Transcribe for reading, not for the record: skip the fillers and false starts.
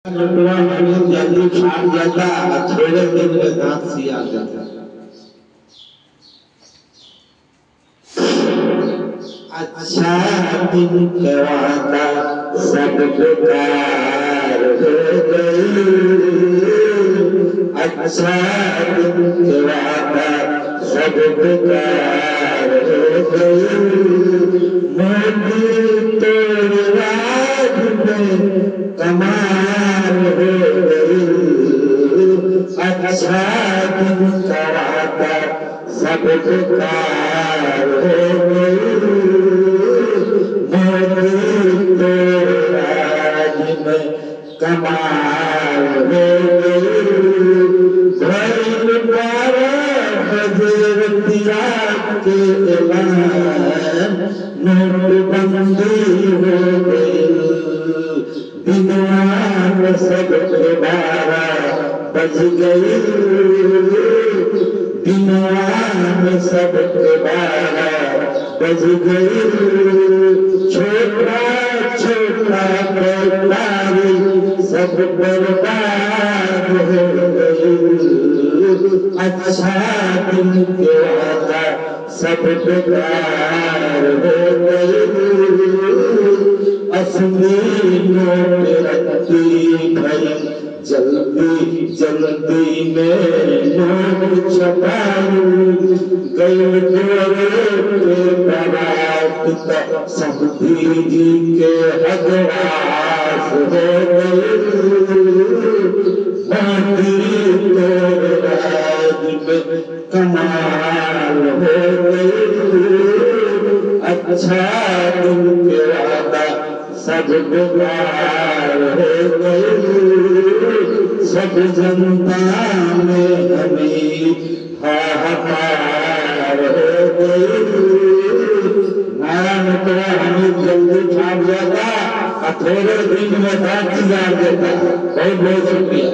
लुटवा हमें जल्दी फाड़ जाता, थोड़े दिन में दांत सिया जाता। अच्छा दिन करवाता सब बेकार हो गई। अच्छा दिन करवाता सब बेकार हो गई। मोदी तेरे राज में कमाल हो गई। अच्छा दिन करवाता सब बेकार हो गई। मोदी तेरे राज में कमाल हो गई। भइल 12 बजे रतिया के ऐलान, नोटबंदी हो गई। दुनिया में सबके 12 बज गई। दुनिया में सबके 12 बज गई। छोटा छोटा व्यापारी सब बर्बाद हो गई। अच्छा दिन के वादा सब बेकार हो गई। असली नोट रखती भई जल्दी जल्दी में नोट छपाई गई। के बारात तक समधी जी के हदवास हो गई। मोदी तेरे राज में कमाल हो गई। अच्छा दिन के वादा सब बेकार हो गई। सब जनता में हमें हाहाकार हो गई। नारायण तो हमें जल्दी छाप जाता, थोड़े दिन में दांत सिया देता। बहुत बहुत शुक्रिया।